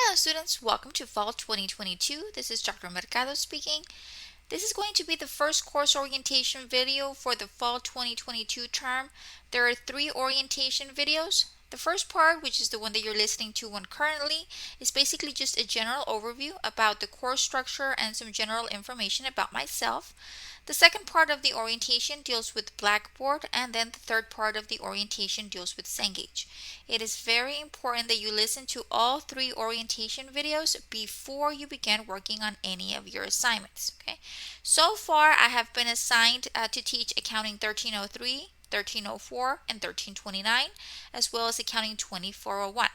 Hello students, welcome to Fall 2022. This is Dr. Mercado speaking. This is going to be the first course orientation video for the Fall 2022 term. There are 3 orientation videos. The first part, which is the one that you're listening to currently, is basically just a general overview about the course structure and some general information about myself. The second part of the orientation deals with Blackboard, and then the third part of the orientation deals with Cengage. It is very important that you listen to all 3 orientation videos before you begin working on any of your assignments. Okay. So far, I have been assigned to teach Accounting 1303, 1304, and 1329, as well as Accounting 2401.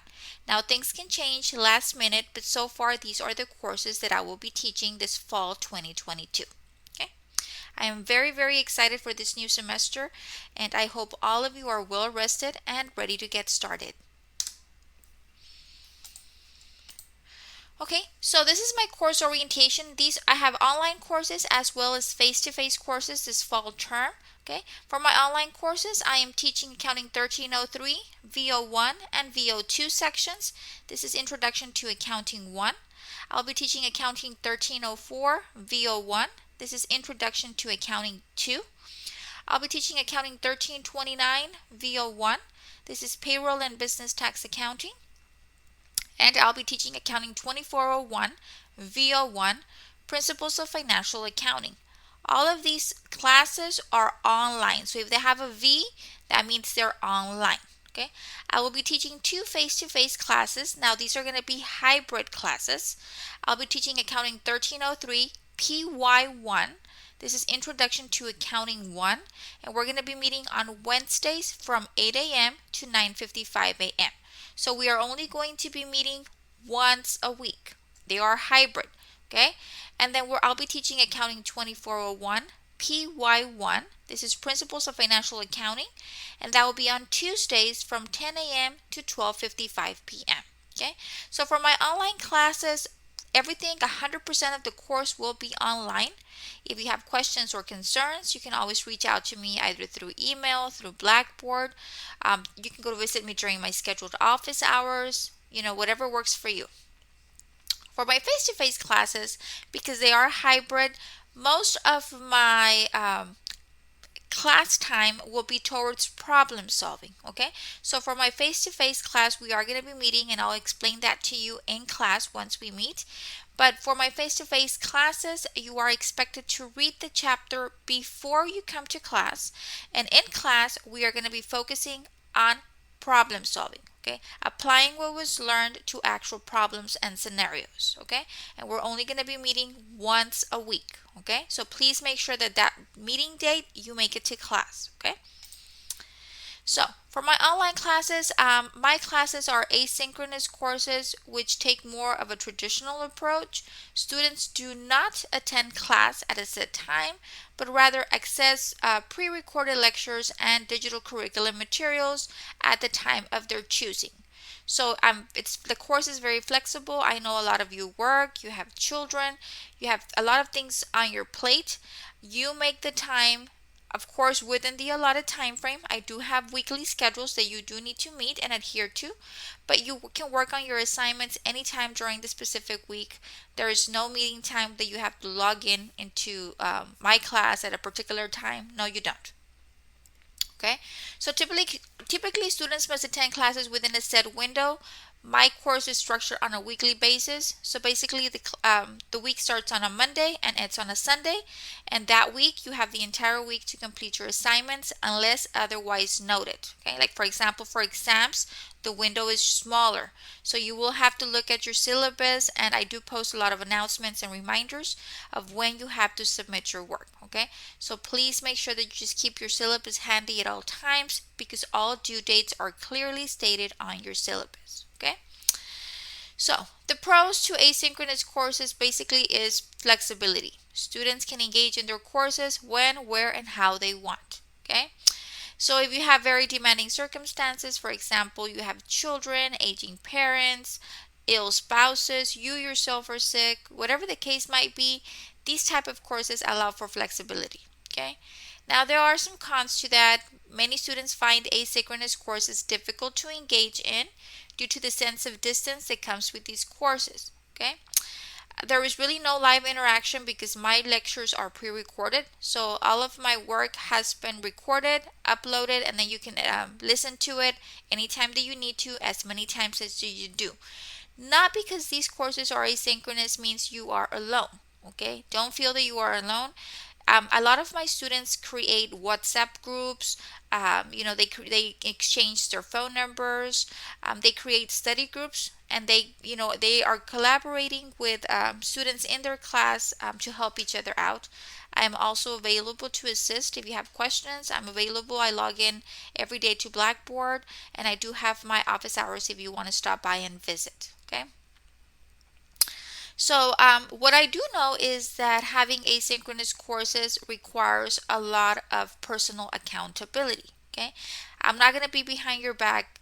Now, things can change last minute, but so far, these are the courses that I will be teaching this fall 2022. I am very excited for this new semester, and I hope all of you are well rested and ready to get started. Okay, so this is my course orientation. I have online courses as well as face-to-face courses this fall term. Okay, for my online courses, I am teaching Accounting 1303, VO1, and VO2 sections. This is Introduction to Accounting 1. I'll be teaching Accounting 1304, VO1. This is Introduction to Accounting 2. I'll be teaching Accounting 1329, VO1. This is Payroll and Business Tax Accounting. And I'll be teaching Accounting 2401, VO1, Principles of Financial Accounting. All of these classes are online. So if they have a V, that means they're online. Okay. I will be teaching 2 face-to-face classes. Now these are going to be hybrid classes. I'll be teaching Accounting 1303, PY1. This is Introduction to Accounting 1, and we're going to be meeting on Wednesdays from 8 a.m. to 9:55 a.m. So we are only going to be meeting once a week. They are hybrid, okay? And then I'll be teaching Accounting 2401, PY1. This is Principles of Financial Accounting, and that will be on Tuesdays from 10 a.m. to 12:55 p.m. Okay? So for my online classes, everything, 100% of the course will be online. If you have questions or concerns, you can always reach out to me either through email, through Blackboard. You can go to visit me during my scheduled office hours, whatever works for you. For my face-to-face classes, because they are hybrid, most of my class time will be towards problem solving. Okay, so for my face-to-face class, we are going to be meeting, and I'll explain that to you in class once we meet. But for my face-to-face classes, you are expected to read the chapter before you come to class, and in class we are going to be focusing on problem solving. Okay, applying what was learned to actual problems and scenarios. Okay, and we're only going to be meeting once a week. Okay, so please make sure that meeting date you make it to class. Okay, so for my online classes, my classes are asynchronous courses which take more of a traditional approach. Students do not attend class at a set time, but rather access pre-recorded lectures and digital curriculum materials at the time of their choosing. So the course is very flexible. I know a lot of you work, you have children, you have a lot of things on your plate. You make the time, of course, within the allotted time frame. I do have weekly schedules that you do need to meet and adhere to, but you can work on your assignments anytime during the specific week. There is no meeting time that you have to log into my class at a particular time. No, you don't. Okay, so typically students must attend classes within a set window. My course is structured on a weekly basis. So basically the week starts on a Monday and ends on a Sunday, and that week you have the entire week to complete your assignments unless otherwise noted. Okay, like for example, for exams, the window is smaller, so you will have to look at your syllabus, and I do post a lot of announcements and reminders of when you have to submit your work. Okay, so please make sure that you just keep your syllabus handy at all times, because all due dates are clearly stated on your syllabus. Okay, so the pros to asynchronous courses basically is flexibility. Students can engage in their courses when, where, and how they want. Okay, so if you have very demanding circumstances, for example, you have children, aging parents, ill spouses, you yourself are sick, whatever the case might be, these type of courses allow for flexibility. Okay, now there are some cons to that. Many students find asynchronous courses difficult to engage in due to the sense of distance that comes with these courses. Okay, there is really no live interaction because my lectures are pre-recorded, so all of my work has been recorded, uploaded, and then you can listen to it anytime that you need to, as many times as you do. Not because these courses are asynchronous means you are alone. Okay, don't feel that you are alone. A lot of my students create WhatsApp groups. They exchange their phone numbers. They create study groups, and they are collaborating with students in their class to help each other out. I am also available to assist if you have questions. I'm available. I log in every day to Blackboard, and I do have my office hours if you want to stop by and visit. Okay. So, what I do know is that having asynchronous courses requires a lot of personal accountability. Okay, I'm not going to be behind your back.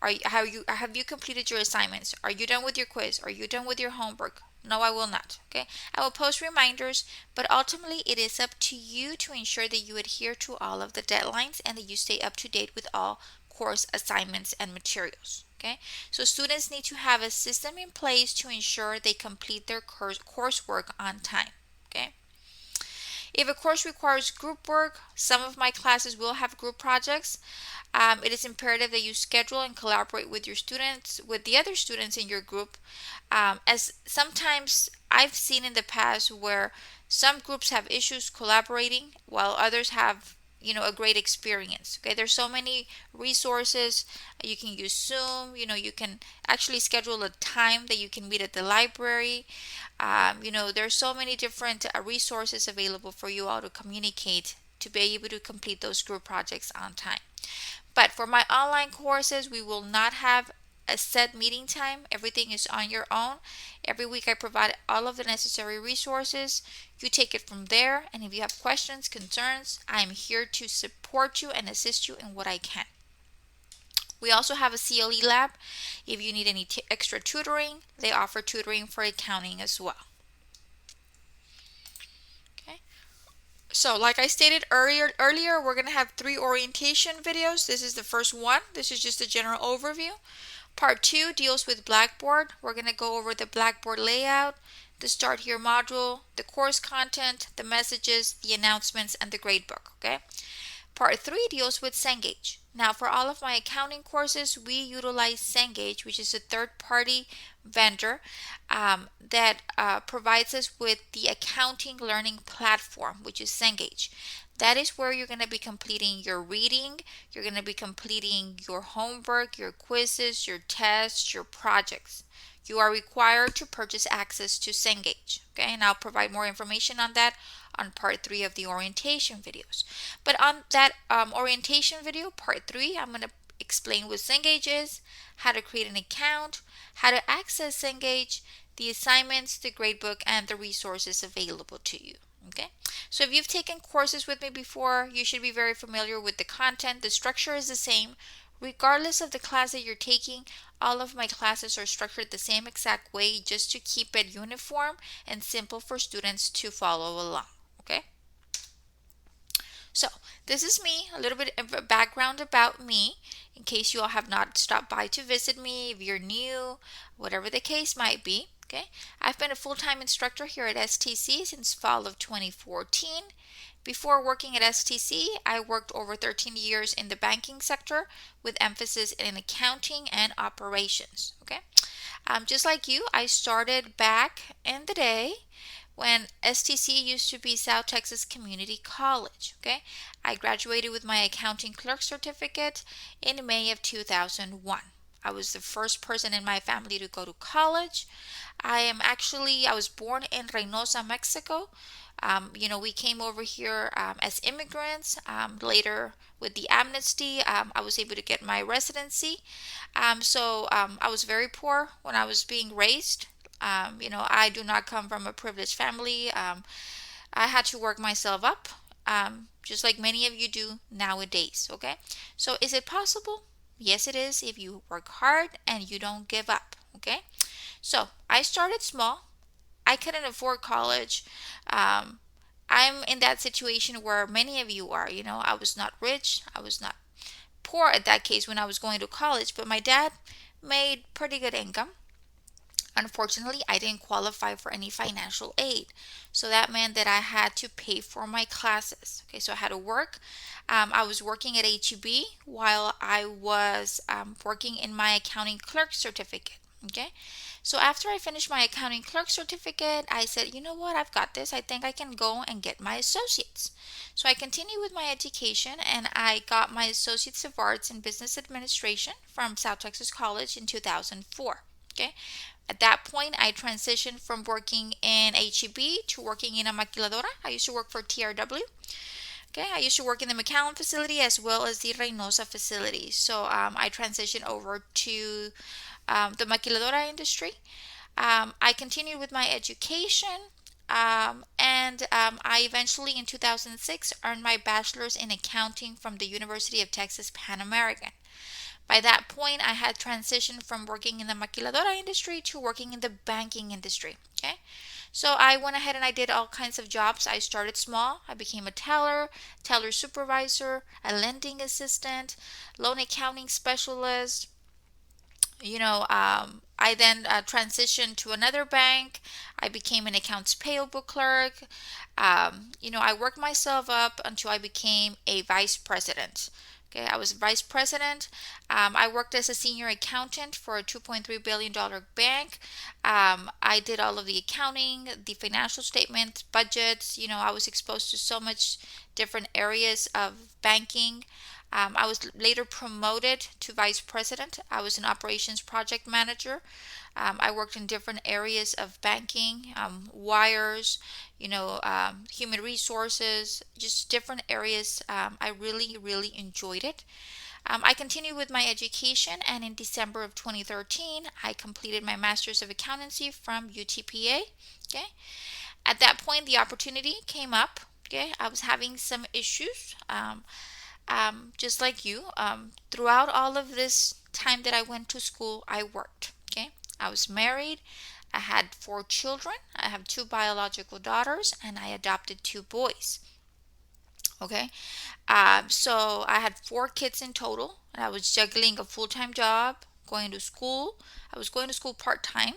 Have you completed your assignments? Are you done with your quiz? Are you done with your homework? No, I will not. Okay, I will post reminders, but ultimately it is up to you to ensure that you adhere to all of the deadlines and that you stay up to date with all course assignments and materials. Okay, so students need to have a system in place to ensure they complete their coursework on time. Okay, if a course requires group work, some of my classes will have group projects. It is imperative that you schedule and collaborate with your students, with the other students in your group, as sometimes I've seen in the past where some groups have issues collaborating while others have a great experience. Okay, there's so many resources. You can use Zoom. You can actually schedule a time that you can meet at the library. There's so many different resources available for you all to communicate to be able to complete those group projects on time. But for my online courses, we will not have a set meeting time. Everything is on your own. Every week I provide all of the necessary resources. You take it from there, and if you have questions, concerns, I am here to support you and assist you in what I can. We also have a CLE lab. If you need any extra tutoring, they offer tutoring for accounting as well. Okay. So like I stated earlier, we're going to have 3 orientation videos. This is the first one. This is just a general overview. Part 2 deals with Blackboard. We're going to go over the Blackboard layout, the Start Here module, the course content, the messages, the announcements, and the gradebook. Okay. Part 3 deals with Cengage. Now, for all of my accounting courses, we utilize Cengage, which is a third-party vendor that provides us with the accounting learning platform, which is Cengage. That is where you're going to be completing your reading, you're going to be completing your homework, your quizzes, your tests, your projects. You are required to purchase access to Cengage. Okay, and I'll provide more information on that on part 3 of the orientation videos. But on that orientation video, part 3, I'm going to explain what Cengage is, how to create an account, how to access Cengage, the assignments, the gradebook, and the resources available to you. Okay, so if you've taken courses with me before, you should be very familiar with the content. The structure is the same. Regardless of the class that you're taking, all of my classes are structured the same exact way just to keep it uniform and simple for students to follow along. Okay? So, this is me, a little bit of a background about me, in case you all have not stopped by to visit me, if you're new, whatever the case might be. Okay, I've been a full-time instructor here at STC since fall of 2014. Before working at STC, I worked over 13 years in the banking sector with emphasis in accounting and operations. Okay, just like you, I started back in the day when STC used to be South Texas Community College. Okay, I graduated with my accounting clerk certificate in May of 2001. I was the first person in my family to go to college. I was born in Reynosa, Mexico. We came over here as immigrants. Later, with the amnesty, I was able to get my residency. I was very poor when I was being raised. I do not come from a privileged family. I had to work myself up, just like many of you do nowadays. Okay, so is it possible? Yes, it is if you work hard and you don't give up. Okay, so I started small. I couldn't afford college. I'm in that situation where many of you are. I was not rich. I was not poor at that case when I was going to college, but my dad made pretty good income. Unfortunately, I didn't qualify for any financial aid. So that meant that I had to pay for my classes. Okay, so I had to work. I was working at HEB while I was working in my accounting clerk certificate. Okay, so after I finished my accounting clerk certificate, I said, you know what, I've got this. I think I can go and get my associates. So I continued with my education and I got my Associates of Arts in Business Administration from South Texas College in 2004. Okay, at that point, I transitioned from working in HEB to working in a maquiladora. I used to work for TRW. Okay, I used to work in the McAllen facility as well as the Reynosa facility. So I transitioned over to the maquiladora industry. I continued with my education. I eventually in 2006 earned my bachelor's in accounting from the University of Texas Pan American. By that point, I had transitioned from working in the maquiladora industry to working in the banking industry. Okay. So I went ahead and I did all kinds of jobs. I started small. I became a teller, teller supervisor, a lending assistant, loan accounting specialist. I then transitioned to another bank. I became an accounts payable clerk. I worked myself up until I became a vice president. Okay, I was vice president. I worked as a senior accountant for a $2.3 billion bank. I did all of the accounting, the financial statements, budgets. I was exposed to so much different areas of banking. I was later promoted to vice president. I was an operations project manager. I worked in different areas of banking, wires, human resources, just different areas. I really, really enjoyed it. I continued with my education, and in December of 2013, I completed my Master's of Accountancy from UTPA. Okay. At that point, the opportunity came up. Okay. I was having some issues. Just like you, throughout all of this time that I went to school, I worked. Okay, I was married. I had 4 children. I have 2 biological daughters, and I adopted 2 boys. Okay, so I had 4 kids in total, and I was juggling a full-time job, going to school. I was going to school part-time,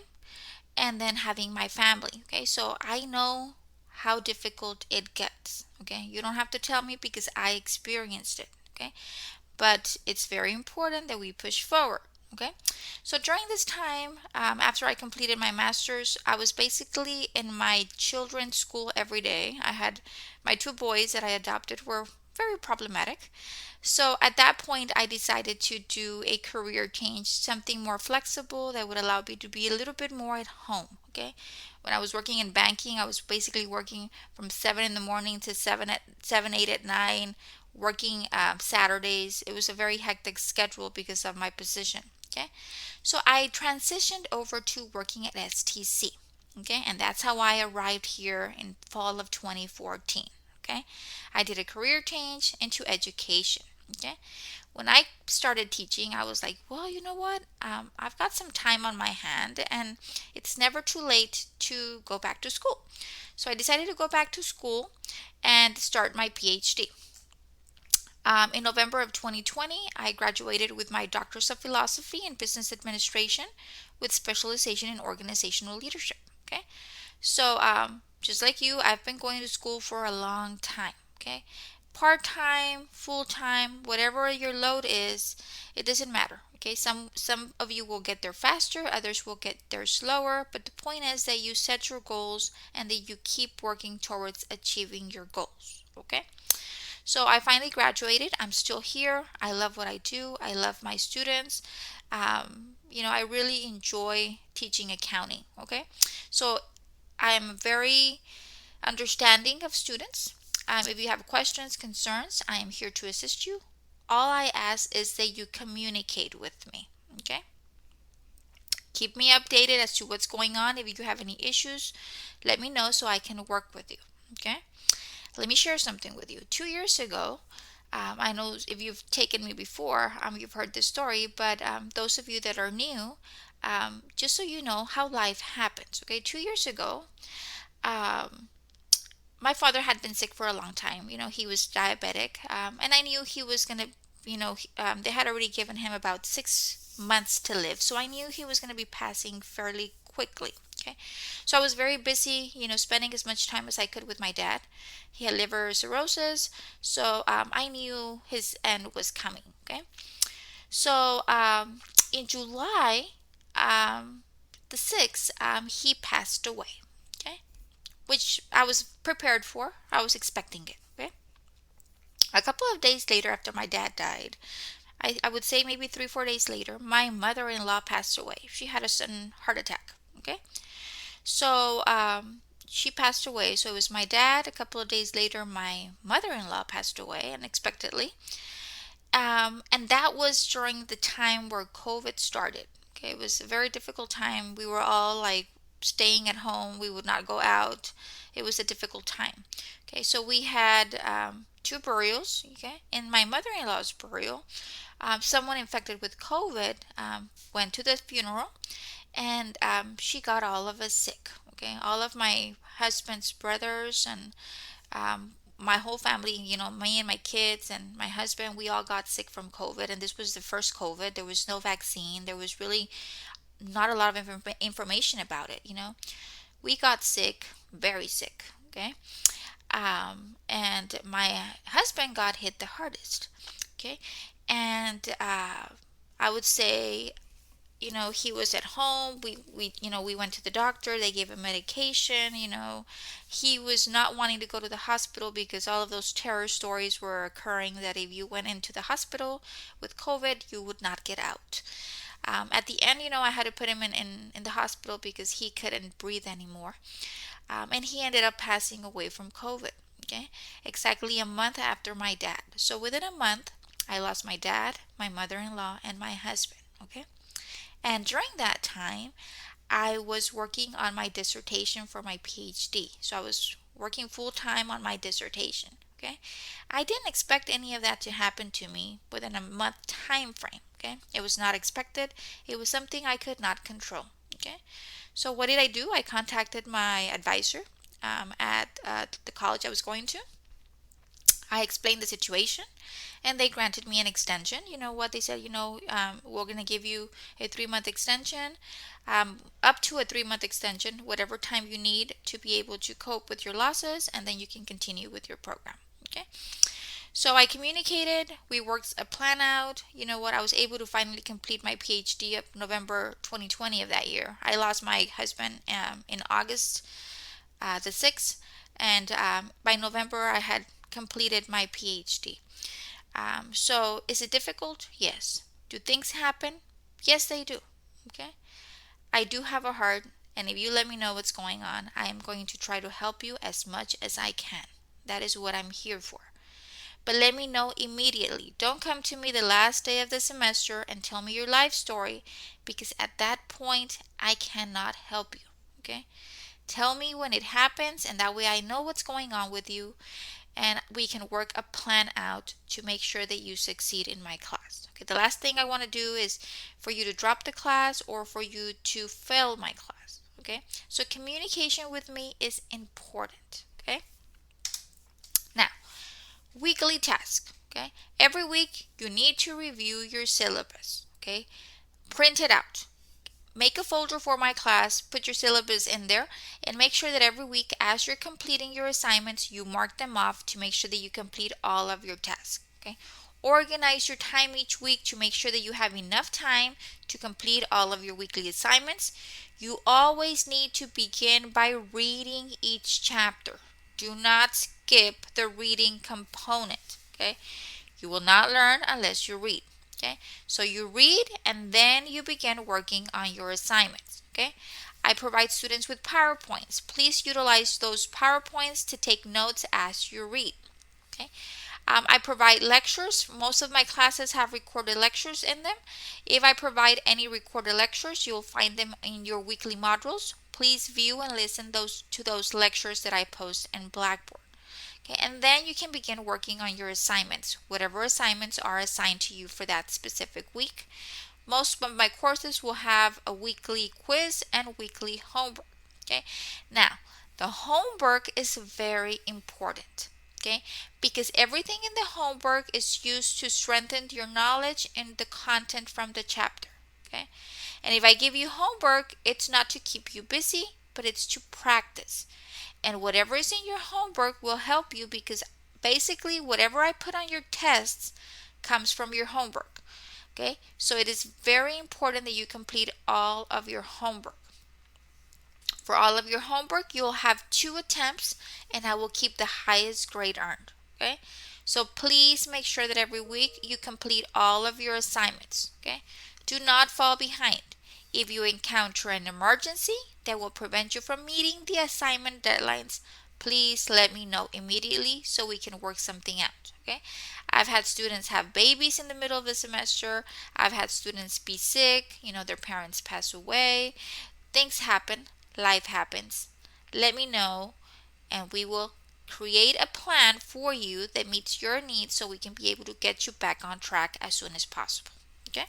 and then having my family. Okay, so I know how difficult it gets. Okay, you don't have to tell me because I experienced it. Okay, but it's very important that we push forward. Okay, so during this time, after I completed my master's, I was basically in my children's school every day. I had my 2 boys that I adopted were very problematic. So at that point, I decided to do a career change, something more flexible that would allow me to be a little bit more at home. Okay, when I was working in banking, I was basically working from 7 in the morning to 7, 8 at night, working Saturdays. It was a very hectic schedule because of my position. Okay, so I transitioned over to working at STC. Okay, and that's how I arrived here in fall of 2014. Okay, I did a career change into education. Okay, when I started teaching, I was like, well, you know what? I've got some time on my hand, and it's never too late to go back to school. So I decided to go back to school and start my PhD. In November of 2020, I graduated with my Doctor's of Philosophy in Business Administration with specialization in organizational leadership. Okay, so just like you, I've been going to school for a long time. Okay, part time, full time, whatever your load is, it doesn't matter. Okay, some of you will get there faster, others will get there slower, but the point is that you set your goals and that you keep working towards achieving your goals. Okay, so I finally graduated. I'm still here. I love what I do. I love my students. I really enjoy teaching accounting. Okay, so I'm very understanding of students. If you have questions, concerns, I am here to assist you. All I ask is that you communicate with me. Okay, keep me updated as to what's going on. If you have any issues, let me know so I can work with you. Okay, let me share something with you. 2 years ago, I know if you've taken me before, you've heard this story, but those of you that are new, just so you know how life happens. Okay, 2 years ago, um, my father had been sick for a long time. He was diabetic, and I knew he was gonna. They had already given him about months to live. So I knew he was going to be passing fairly quickly. Okay. So I was very busy, spending as much time as I could with my dad. He had liver cirrhosis. So I knew his end was coming. Okay. So in July, um, the 6th, he passed away. Okay. Which I was prepared for. I was expecting it. Okay. A couple of days later, after my dad died, I would say maybe 3, 4 days later, my mother-in-law passed away. She had a sudden heart attack. Okay. So she passed away. So it was my dad. A couple of days later, my mother-in-law passed away unexpectedly. And that was during the time where COVID started. Okay. It was a very difficult time. We were all like staying at home. We would not go out. It was a difficult time. Okay. So we had two burials. Okay. In my mother-in-law's burial, someone infected with COVID went to the funeral, and she got all of us sick. Okay, all of my husband's brothers and my whole family, me and my kids and my husband, we all got sick from COVID. And this was the first COVID. There was no vaccine. There was really not a lot of information about it. We got sick, very sick. Okay, and my husband got hit the hardest. Okay, and I would say, he was at home. We went to the doctor. They gave him medication. He was not wanting to go to the hospital because all of those terror stories were occurring that if you went into the hospital with COVID, you would not get out. At the end, I had to put him in the hospital because he couldn't breathe anymore. And he ended up passing away from COVID. Okay, exactly a month after my dad. So within a month, I lost my dad, my mother-in-law, and my husband. Okay. And during that time, I was working on my dissertation for my PhD. So I was working full time on my dissertation. Okay. I didn't expect any of that to happen to me within a month time frame. Okay. It was not expected. It was something I could not control. Okay. So what did I do? I contacted my advisor at the college I was going to. I explained the situation, and they granted me an extension. You know what they said? We're going to give you a 3-month extension, up to a 3-month extension, whatever time you need to be able to cope with your losses, and then you can continue with your program. Okay. So I communicated. We worked a plan out. You know what? I was able to finally complete my PhD up November 2020 of that year. I lost my husband in August the 6th, and by November I had completed my PhD. So is it difficult? Yes. Do things happen? Yes, they do. Okay. I do have a heart, and if you let me know what's going on, I am going to try to help you as much as I can. That is what I'm here for. But let me know immediately. Don't come to me the last day of the semester and tell me your life story, because at that point I cannot help you. Okay? Tell me when it happens, and that way I know what's going on with you, and we can work a plan out to make sure that you succeed in my class. Okay, the last thing I want to do is for you to drop the class or for you to fail my class. Okay, so communication with me is important. Okay, now weekly task. Okay, every week you need to review your syllabus. Okay, print it out. Make a folder for my class, put your syllabus in there, and make sure that every week as you're completing your assignments, you mark them off to make sure that you complete all of your tasks. Okay? Organize your time each week to make sure that you have enough time to complete all of your weekly assignments. You always need to begin by reading each chapter. Do not skip the reading component. Okay? You will not learn unless you read. Okay, so you read and then you begin working on your assignments. Okay, I provide students with PowerPoints. Please utilize those PowerPoints to take notes as you read. Okay, I provide lectures. Most of my classes have recorded lectures in them. If I provide any recorded lectures, you'll find them in your weekly modules. Please view and listen to those lectures that I post in Blackboard. Okay, and then you can begin working on your assignments, whatever assignments are assigned to you for that specific week. Most of my courses will have a weekly quiz and weekly homework. Okay, now the homework is very important. Okay, because everything in the homework is used to strengthen your knowledge in the content from the chapter. Okay? And if I give you homework, it's not to keep you busy, but it's to practice. And whatever is in your homework will help you because basically whatever I put on your tests comes from your homework. Okay? So it is very important that you complete all of your homework. For all of your homework, you'll have 2 attempts and I will keep the highest grade earned. Okay? So please make sure that every week you complete all of your assignments. Okay? Do not fall behind. If you encounter an emergency that will prevent you from meeting the assignment deadlines, please let me know immediately so we can work something out. Okay? I've had students have babies in the middle of the semester. I've had students be sick, their parents pass away. Things happen, life happens. Let me know and we will create a plan for you that meets your needs so we can be able to get you back on track as soon as possible. Okay?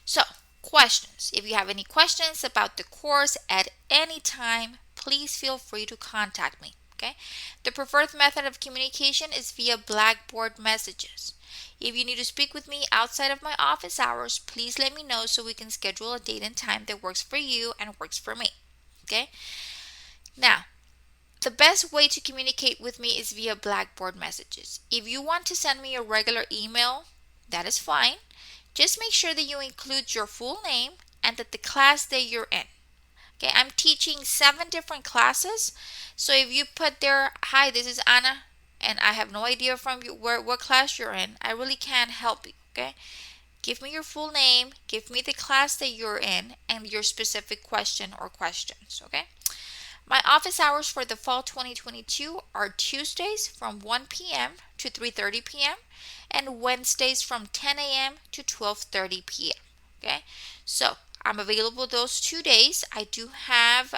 So, questions. If you have any questions about the course at any time, please feel free to contact me. Okay? The preferred method of communication is via Blackboard messages. If you need to speak with me outside of my office hours, please let me know so we can schedule a date and time that works for you and works for me. Okay? Now, the best way to communicate with me is via Blackboard messages. If you want to send me a regular email, that is fine. Just make sure that you include your full name and that the class that you're in. Okay, I'm teaching 7 different classes. So if you put there, hi, this is Anna, and I have no idea from you what class you're in, I really can't help you. Okay, give me your full name, give me the class that you're in, and your specific question or questions. Okay. My office hours for the fall 2022 are Tuesdays from 1 p.m. to 3:30 p.m. and Wednesdays from 10 a.m. to 12:30 p.m. Okay, so I'm available those 2 days. I do have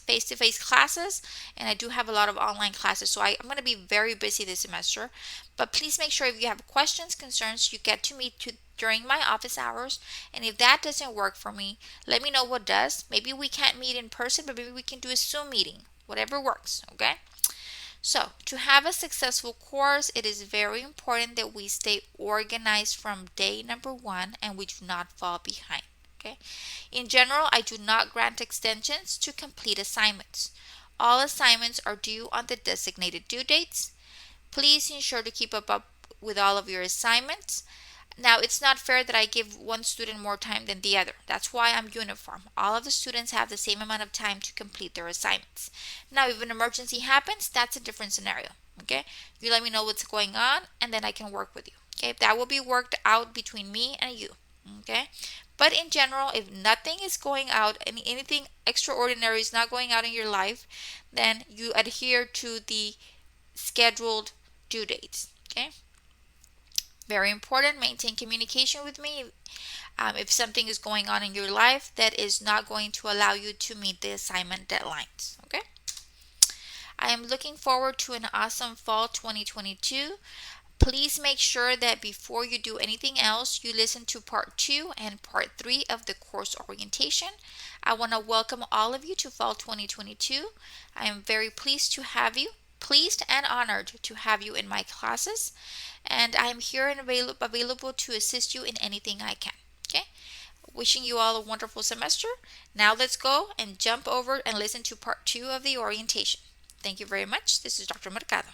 face-to-face classes and I do have a lot of online classes. So I'm going to be very busy this semester. But please make sure if you have questions, concerns, you get to me during my office hours. And if that doesn't work for me, let me know what does. Maybe we can't meet in person, but maybe we can do a Zoom meeting. Whatever works, okay? So, to have a successful course, it is very important that we stay organized from day number 1 and we do not fall behind. Okay? In general, I do not grant extensions to complete assignments. All assignments are due on the designated due dates. Please ensure to keep up with all of your assignments. Now, it's not fair that I give one student more time than the other. That's why I'm uniform. All of the students have the same amount of time to complete their assignments. Now, if an emergency happens, that's a different scenario. Okay? You let me know what's going on and then I can work with you. Okay? That will be worked out between me and you. Okay? But in general, if nothing is going out and anything extraordinary is not going out in your life, then you adhere to the scheduled due dates. Okay? Very important, maintain communication with me if something is going on in your life that is not going to allow you to meet the assignment deadlines. Okay? I am looking forward to an awesome fall 2022. Please make sure that before you do anything else, you listen to part 2 and part 3 of the course orientation. I want to welcome all of you to fall 2022. I am very pleased and honored to have you in my classes. And I am here and available to assist you in anything I can. Okay? Wishing you all a wonderful semester. Now let's go and jump over and listen to part 2 of the orientation. Thank you very much. This is Dr. Mercado.